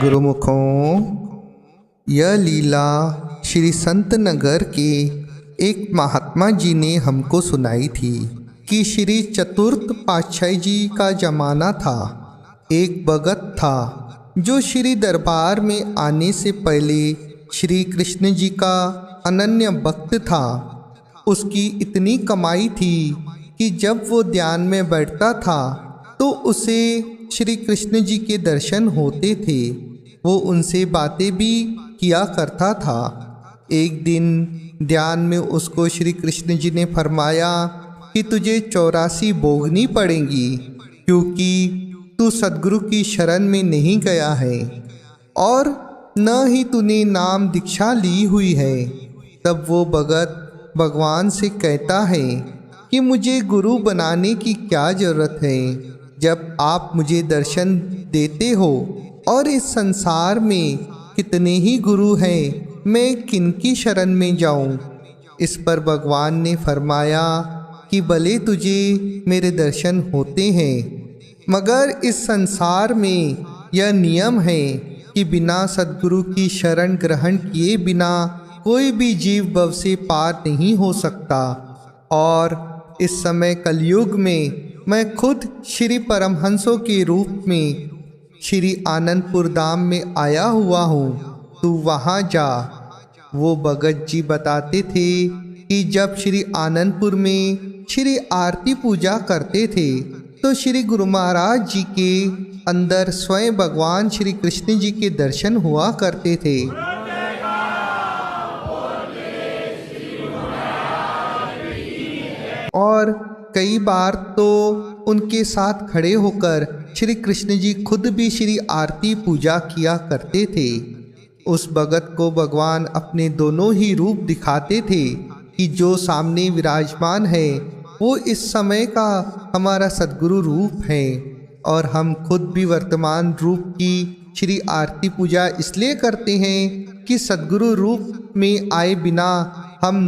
गुरुमुखों, यह लीला श्री संत नगर के एक महात्मा जी ने हमको सुनाई थी कि श्री चतुर्थ पातशाही जी का जमाना था। एक भगत था जो श्री दरबार में आने से पहले श्री कृष्ण जी का अनन्य भक्त था। उसकी इतनी कमाई थी कि जब वो ध्यान में बैठता था तो उसे श्री कृष्ण जी के दर्शन होते थे। वो उनसे बातें भी किया करता था। एक दिन ध्यान में उसको श्री कृष्ण जी ने फरमाया कि तुझे 84 भोगनी पड़ेंगी, क्योंकि तू सद्गुरु की शरण में नहीं गया है और न ही तूने नाम दीक्षा ली हुई है। तब वो भगत भगवान से कहता है कि मुझे गुरु बनाने की क्या ज़रूरत है, जब आप मुझे दर्शन देते हो और इस संसार में कितने ही गुरु हैं, मैं किनकी शरण में जाऊं। इस पर भगवान ने फरमाया कि भले तुझे मेरे दर्शन होते हैं, मगर इस संसार में यह नियम है कि बिना सद्गुरु की शरण ग्रहण किए बिना कोई भी जीव भव से पार नहीं हो सकता। और इस समय कलयुग में मैं खुद श्री परमहंसों के रूप में श्री आनंदपुर धाम में आया हुआ हूँ, तू वहाँ जा। वो भगत जी बताते थे कि जब श्री आनंदपुर में श्री आरती पूजा करते थे तो श्री गुरु महाराज जी के अंदर स्वयं भगवान श्री कृष्ण जी के दर्शन हुआ करते थे। और कई बार तो उनके साथ खड़े होकर श्री कृष्ण जी खुद भी श्री आरती पूजा किया करते थे। उस भगत को भगवान अपने दोनों ही रूप दिखाते थे कि जो सामने विराजमान है वो इस समय का हमारा सद्गुरु रूप है, और हम खुद भी वर्तमान रूप की श्री आरती पूजा इसलिए करते हैं कि सद्गुरु रूप में आए बिना हम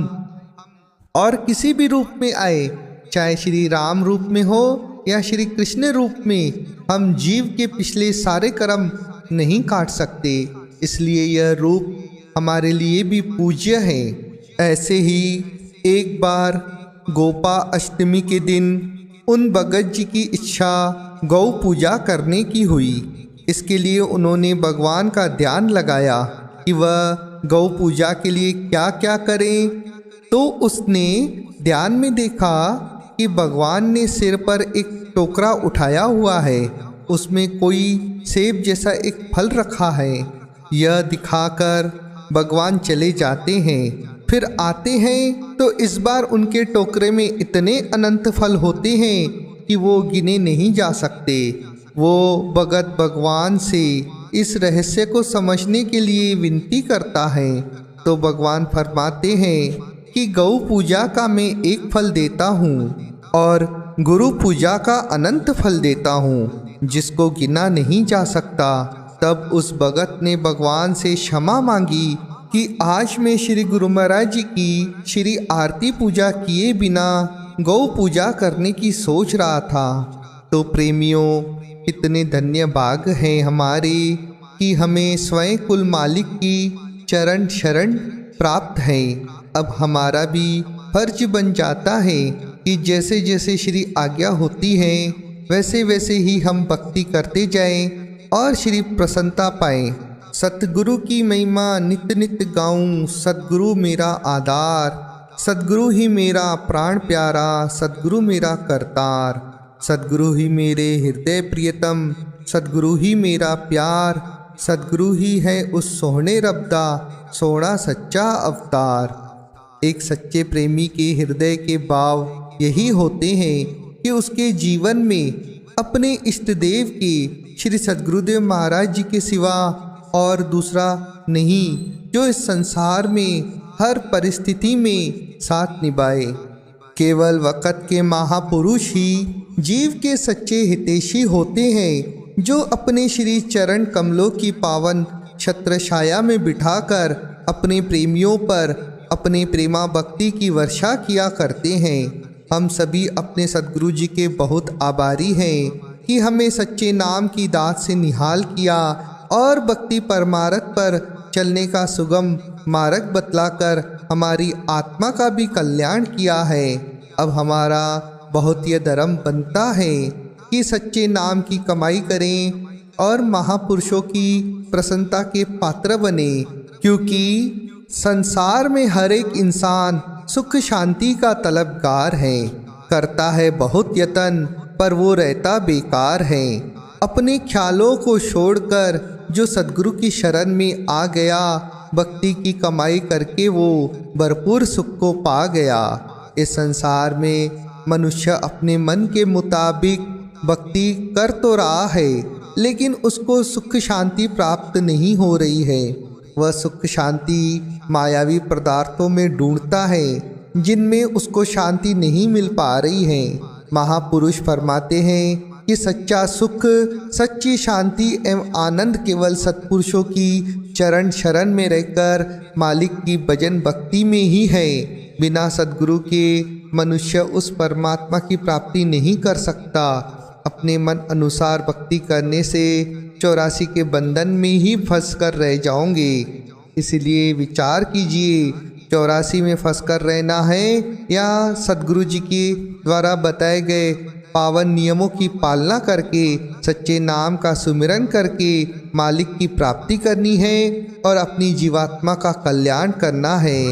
और किसी भी रूप में आए, चाहे श्री राम रूप में हो या श्री कृष्ण रूप में, हम जीव के पिछले सारे कर्म नहीं काट सकते। इसलिए यह रूप हमारे लिए भी पूज्य है। ऐसे ही एक बार गोपा अष्टमी के दिन उन भगत जी की इच्छा गौ पूजा करने की हुई। इसके लिए उन्होंने भगवान का ध्यान लगाया कि वह गौ पूजा के लिए क्या क्या करें। तो उसने ध्यान में देखा कि भगवान ने सिर पर एक टोकरा उठाया हुआ है, उसमें कोई सेब जैसा एक फल रखा है। यह दिखाकर भगवान चले जाते हैं, फिर आते हैं तो इस बार उनके टोकरे में इतने अनंत फल होते हैं कि वो गिने नहीं जा सकते। वो भगत भगवान से इस रहस्य को समझने के लिए विनती करता है तो भगवान फरमाते हैं कि गौ पूजा का मैं एक फल देता हूँ और गुरु पूजा का अनंत फल देता हूँ, जिसको गिना नहीं जा सकता। तब उस भगत ने भगवान से क्षमा मांगी कि आज मैं श्री गुरु महाराज जी की श्री आरती पूजा किए बिना गौ पूजा करने की सोच रहा था। तो प्रेमियों, कितने धन्य भाग हैं हमारे कि हमें स्वयं कुल मालिक की चरण शरण प्राप्त है। अब हमारा भी फर्ज बन जाता है कि जैसे जैसे श्री आज्ञा होती है वैसे वैसे ही हम भक्ति करते जाएं और श्री प्रसन्नता पाएं। सतगुरु की महिमा नित्य नित्य गाऊं, सतगुरु मेरा आधार, सतगुरु ही मेरा प्राण प्यारा, सतगुरु मेरा करतार, सतगुरु ही मेरे हृदय प्रियतम, सतगुरु ही मेरा प्यार, सतगुरु ही है उस सोहने रब्दा, सोना सच्चा अवतार। एक सच्चे प्रेमी के हृदय के भाव यही होते हैं कि उसके जीवन में अपने इष्ट देव के श्री सद्गुरुदेव महाराज जी के सिवा और दूसरा नहीं, जो इस संसार में हर परिस्थिति में साथ निभाए। केवल वक़्त के महापुरुष ही जीव के सच्चे हितैषी होते हैं, जो अपने श्री चरण कमलों की पावन छत्रछाया में बिठाकर अपने प्रेमियों पर अपने प्रेमा भक्ति की वर्षा किया करते हैं। हम सभी अपने सद्गुरु जी के बहुत आभारी हैं कि हमें सच्चे नाम की दात से निहाल किया और भक्ति परमार्थ पर चलने का सुगम मार्ग बतलाकर हमारी आत्मा का भी कल्याण किया है। अब हमारा बहुत यह धर्म बनता है कि सच्चे नाम की कमाई करें और महापुरुषों की प्रसन्नता के पात्र बने, क्योंकि संसार में हर एक इंसान सुख शांति का तलबगार है, करता है बहुत यत्न पर वो रहता बेकार है। अपने ख्यालों को छोड़कर जो सद्गुरु की शरण में आ गया, भक्ति की कमाई करके वो भरपूर सुख को पा गया। इस संसार में मनुष्य अपने मन के मुताबिक भक्ति कर तो रहा है, लेकिन उसको सुख शांति प्राप्त नहीं हो रही है। वह सुख शांति मायावी पदार्थों में ढूंढता है, जिनमें उसको शांति नहीं मिल पा रही है। महापुरुष फरमाते हैं कि सच्चा सुख, सच्ची शांति एवं आनंद केवल सत्पुरुषों की चरण शरण में रहकर मालिक की भजन भक्ति में ही है। बिना सद्गुरु के मनुष्य उस परमात्मा की प्राप्ति नहीं कर सकता। अपने मन अनुसार भक्ति करने से 84 के बंधन में ही फंस कर रह जाओगे। इसलिए विचार कीजिए, 84 में फंस कर रहना है या सद्गुरु जी के द्वारा बताए गए पावन नियमों की पालना करके सच्चे नाम का सुमिरन करके मालिक की प्राप्ति करनी है और अपनी जीवात्मा का कल्याण करना है।